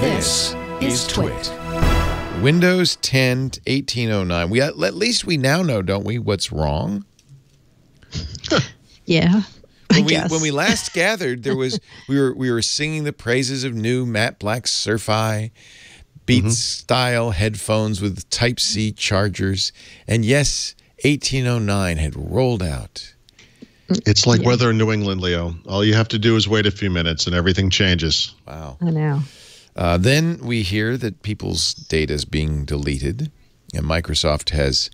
This is TWiT. Windows 10 to 1809. At least we now know, don't we, what's wrong? Yeah. When we last gathered, we were singing the praises of new matte black Surfi Beats style headphones with Type-C chargers, and yes, 1809 had rolled out. It's like weather in New England, Leo. All you have to do is wait a few minutes, and everything changes. Wow! I know. Then we hear that people's data is being deleted, and Microsoft has.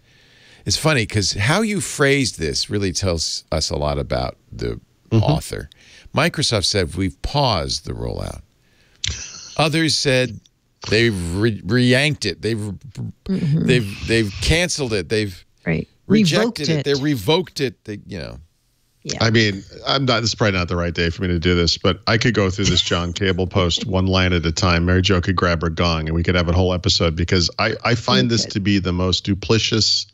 It's funny because how you phrased this really tells us a lot about the author. Microsoft said we've paused the rollout. Others said they've re-yanked it. They've canceled it. They've rejected it. They revoked it. Yeah. I mean, this is probably not the right day for me to do this, but I could go through this John Cable post one line at a time. Mary Jo could grab her gong and we could have a whole episode because I find this to be the most duplicitous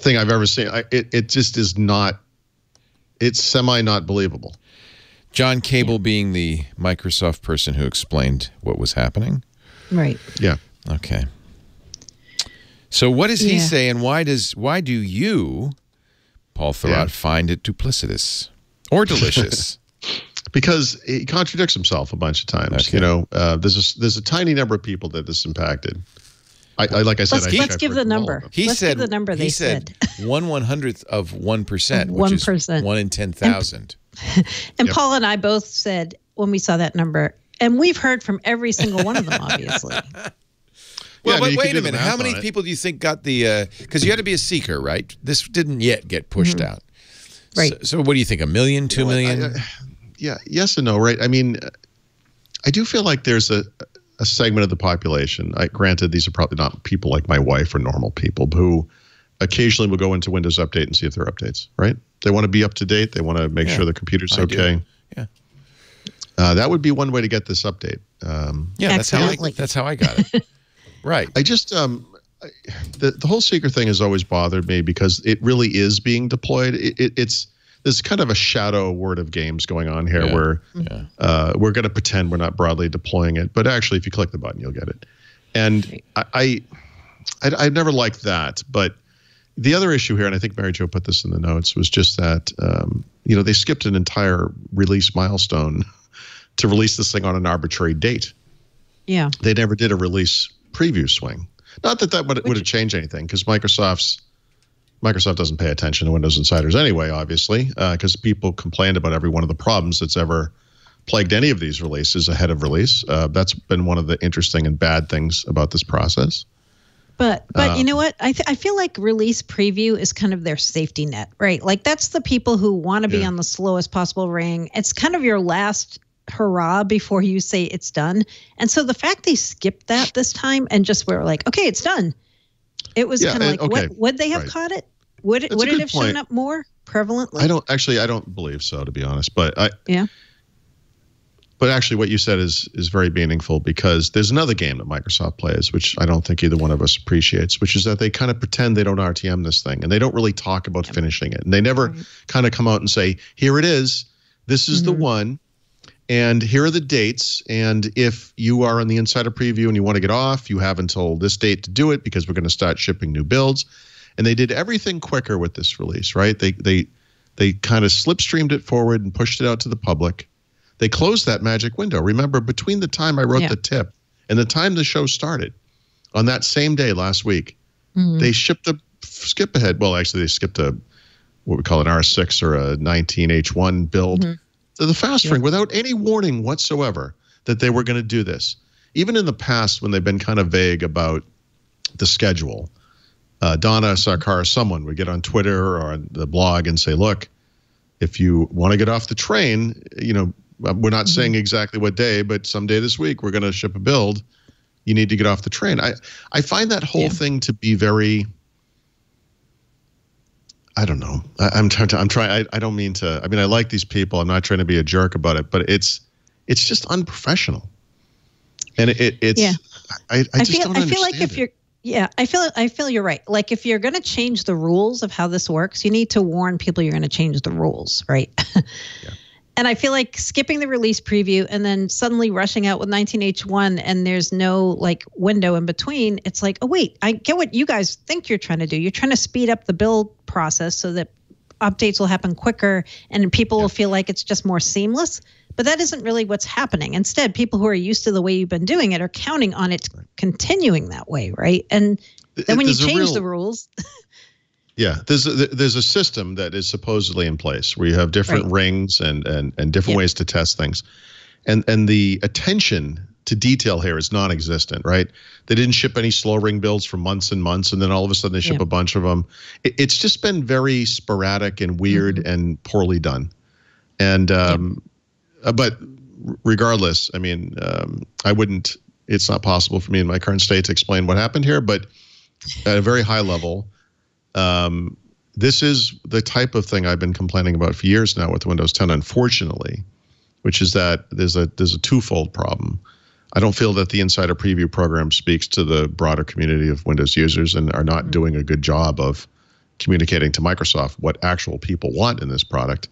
thing I've ever seen. It just is not. It's semi not believable. John Cable being the Microsoft person who explained what was happening. Right. Yeah. Okay. So what does he say, and why do you, Paul Thurrott, find it duplicitous or delicious? Because he contradicts himself a bunch of times. Okay. You know, there's a tiny number of people that this impacted. Like I said, let's give the number. Let's give the number they said. 1/100th of 1%, which is 1 in 10,000. And Paul and I both said when we saw that number, and we've heard from every single one of them, obviously. Well, but wait a minute. How many people do you think got the? Because you had to be a seeker, right? This didn't yet get pushed out. Right. So what do you think? 1 million, 2 million? Yes and no, right? I mean, I do feel like there's a segment of the population. Granted, these are probably not people like my wife or normal people who occasionally will go into Windows Update and see if there are updates, right? They want to be up to date. They want to make sure the computer's okay. Yeah. That would be one way to get this update. That's how I got it. Right. I just the whole seeker thing has always bothered me because it really is being deployed. There's kind of a shadow word of games going on here where we're going to pretend we're not broadly deploying it, but actually, if you click the button, you'll get it. And I never liked that. But the other issue here, and I think Mary Jo put this in the notes, was just that they skipped an entire release milestone to release this thing on an arbitrary date. Yeah, they never did a release preview swing. Not that would have changed anything, because Microsoft doesn't pay attention to Windows Insiders anyway, obviously, because people complained about every one of the problems that's ever plagued any of these releases ahead of release. That's been one of the interesting and bad things about this process. But you know what? I feel like release preview is kind of their safety net, right? Like that's the people who want to be on the slowest possible ring. It's kind of your last hurrah before you say it's done. And so the fact they skipped that this time and just were like, okay, it's done. It was kind of like, would they have caught it? Would it have shown up more prevalently? I don't believe so, to be honest. But But actually, what you said is very meaningful, because there's another game that Microsoft plays, which I don't think either one of us appreciates, which is that they kind of pretend they don't RTM this thing, and they don't really talk about finishing it, and they never kind of come out and say, "Here it is. This is the one." And here are the dates. And if you are on the insider preview and you want to get off, you have until this date to do it, because we're going to start shipping new builds. And they did everything quicker with this release, right? They kind of slipstreamed it forward and pushed it out to the public. They closed that magic window. Remember, between the time I wrote the tip and the time the show started, on that same day last week, they shipped a skip ahead. Well, actually, they skipped what we call an R6 or a 19H1 build. To the fast ring without any warning whatsoever that they were going to do this. Even in the past, when they've been kind of vague about the schedule, Donna Sarkar, someone would get on Twitter or on the blog and say, look, if you want to get off the train, we're not saying exactly what day, but someday this week we're going to ship a build. You need to get off the train. I find that whole thing to be very, I don't know. I'm trying. I don't mean to. I mean, I like these people. I'm not trying to be a jerk about it, but it's just unprofessional. And it's. I just don't understand. I feel like if you're. I feel you're right. Like if you're going to change the rules of how this works, you need to warn people you're going to change the rules, right? And I feel like skipping the release preview and then suddenly rushing out with 19H1 and there's no like window in between. It's like, oh, wait, I get what you guys think you're trying to do. You're trying to speed up the build process so that updates will happen quicker and people will feel like it's just more seamless. But that isn't really what's happening. Instead, people who are used to the way you've been doing it are counting on it continuing that way, right? And then when you change the rules... Yeah, there's a system that is supposedly in place where you have different rings and different ways to test things, and the attention to detail here is non-existent, right? They didn't ship any slow ring builds for months and months, and then all of a sudden they ship a bunch of them. It's just been very sporadic and weird and poorly done, and but regardless, I mean, I wouldn't. It's not possible for me in my current state to explain what happened here, but at a very high level. This is the type of thing I've been complaining about for years now with Windows 10, unfortunately, which is that there's a twofold problem. I don't feel that the Insider Preview program speaks to the broader community of Windows users and are not doing a good job of communicating to Microsoft what actual people want in this product.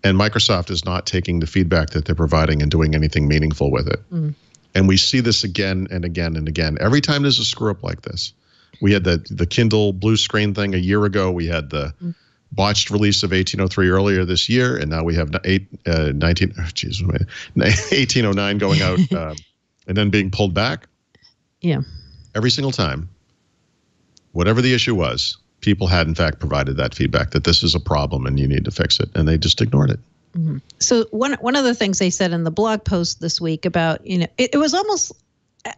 And Microsoft is not taking the feedback that they're providing and doing anything meaningful with it. And we see this again and again and again. Every time there's a screw up like this. We had the Kindle blue screen thing a year ago. We had the botched release of 1803 earlier this year, and now we have 1809 going out and then being pulled back. Yeah. Every single time, whatever the issue was, people had in fact provided that feedback that this is a problem and you need to fix it, and they just ignored it. So one of the things they said in the blog post this week about, it was almost.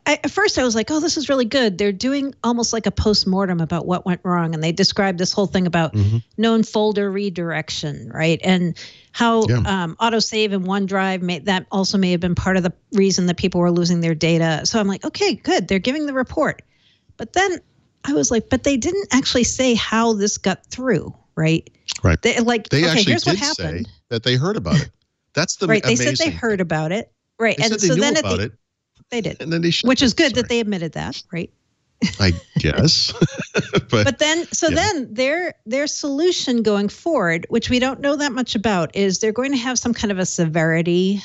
At first, I was like, oh, this is really good. They're doing almost like a post-mortem about what went wrong. And they described this whole thing about known folder redirection, right? And how autosave in OneDrive, that also may have been part of the reason that people were losing their data. So I'm like, okay, good. They're giving the report. But then I was like, but they didn't actually say how this got through, right? Right. They actually here's what did happened. say that they heard about it. That's the right. They amazing said they heard about it. Right. They and said they so knew then about it. They did, and then they which is good that they admitted that, right? I guess. but then, then their solution going forward, which we don't know that much about, is they're going to have some kind of a severity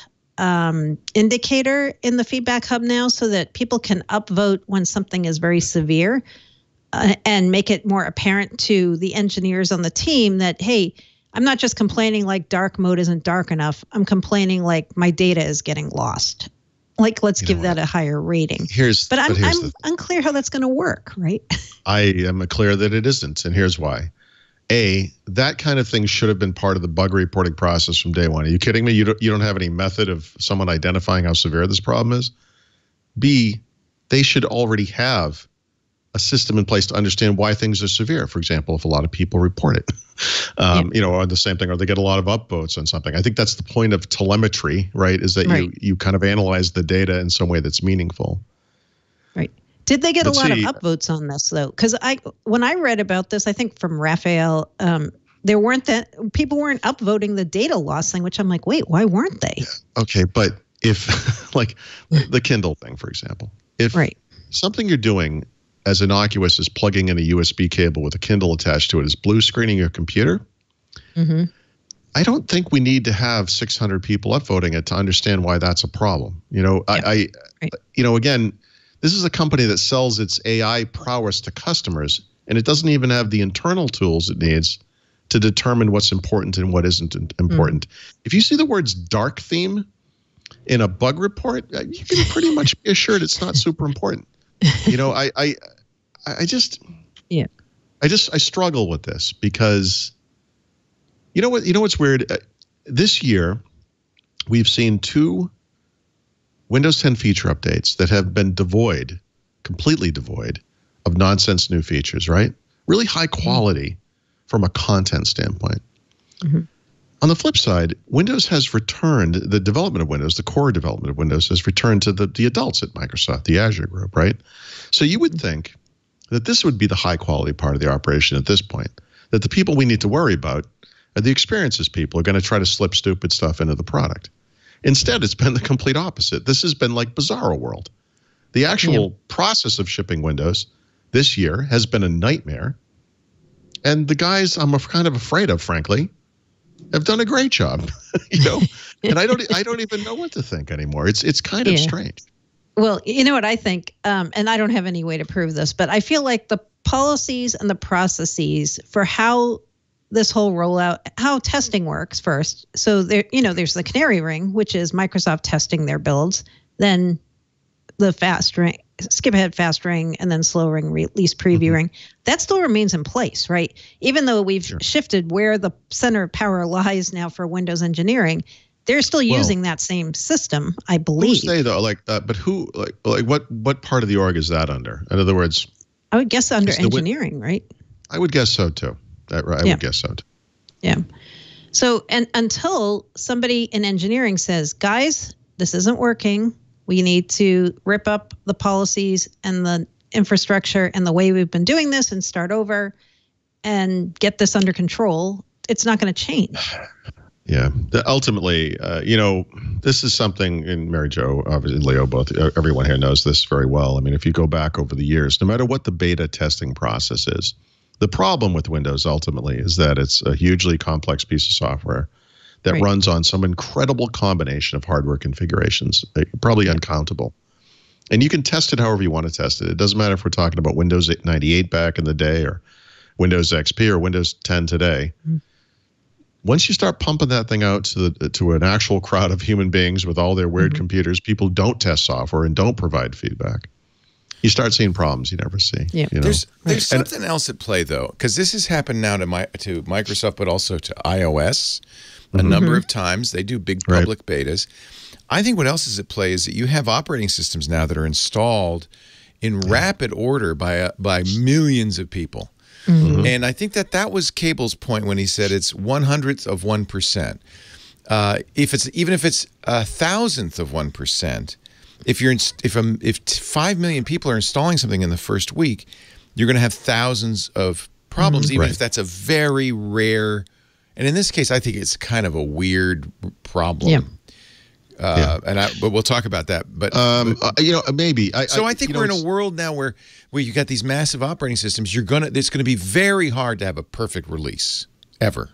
indicator in the feedback hub now, so that people can upvote when something is very severe, and make it more apparent to the engineers on the team that, hey, I'm not just complaining like dark mode isn't dark enough. I'm complaining like my data is getting lost. Like, let's give that a higher rating. But I'm unclear how that's going to work, right? I am clear that it isn't, and here's why. A, that kind of thing should have been part of the bug reporting process from day one. Are you kidding me? You don't have any method of someone identifying how severe this problem is? B, they should already have a system in place to understand why things are severe. For example, if a lot of people report it, or the same thing, or they get a lot of upvotes on something. I think that's the point of telemetry, right? Is that you kind of analyze the data in some way that's meaningful. Right. Did they get a lot of upvotes on this though? Because when I read about this, I think from Raphael, there weren't people weren't upvoting the data loss thing, which I'm like, wait, why weren't they? Okay, but if like the Kindle thing, for example, if something you're doing as innocuous as plugging in a USB cable with a Kindle attached to it is blue screening your computer, I don't think we need to have 600 people upvoting it to understand why that's a problem. Again, this is a company that sells its AI prowess to customers, and it doesn't even have the internal tools it needs to determine what's important and what isn't important. If you see the words dark theme in a bug report, you can pretty much be assured it's not super important. I struggle with this because what's weird? This year, we've seen 2 Windows 10 feature updates that have been completely devoid of nonsense new features, right? Really high quality from a content standpoint. On the flip side, Windows has returned, the development of Windows, the core development of Windows has returned to the adults at Microsoft, the Azure group, right? So you would think that this would be the high quality part of the operation at this point, that the people we need to worry about are the experiences people who are going to try to slip stupid stuff into the product. Instead, it's been the complete opposite. This has been like Bizarro World. The actual process of shipping Windows this year has been a nightmare. And the guys I'm kind of afraid of, frankly, have done a great job, and I don't even know what to think anymore. It's kind of strange. Well, you know what I think, and I don't have any way to prove this, but I feel like the policies and the processes for how this whole rollout, how testing works first. So there's the canary ring, which is Microsoft testing their builds, then the fast ring, skip ahead fast ring, and then slow ring release preview ring. That still remains in place, right? Even though we've shifted where the center of power lies now for Windows engineering, they're still using that same system, I believe. Who's they though? But who? Like what part of the org is that under? In other words, I would guess under engineering, right? I would guess so too. I would guess so too. Yeah. So, and until somebody in engineering says, guys, this isn't working, we need to rip up the policies and the infrastructure and the way we've been doing this and start over and get this under control, it's not going to change. Yeah. Ultimately, this is something, and Mary Jo, obviously Leo, both, everyone here knows this very well. I mean, if you go back over the years, no matter what the beta testing process is, the problem with Windows ultimately is that it's a hugely complex piece of software that runs on some incredible combination of hardware configurations, probably uncountable. And you can test it however you want to test it. It doesn't matter if we're talking about Windows 98 back in the day or Windows XP or Windows 10 today. Once you start pumping that thing out to an actual crowd of human beings with all their weird computers, people don't test software and don't provide feedback. You start seeing problems you never see. Yeah. There's something else at play, though, because this has happened now to Microsoft, but also to iOS a number of times. They do big public betas. I think what else is at play is that you have operating systems now that are installed in rapid order by millions of people. And I think that was Cable's point when he said it's 1/100th of 1%. Even if it's 1,000th of 1%. If 5 million people are installing something in the first week, you're going to have thousands of problems, even if that's a very rare. And in this case, I think it's kind of a weird problem. But we'll talk about that. But maybe. I think we're in a world now where you got these massive operating systems. It's going to be very hard to have a perfect release ever.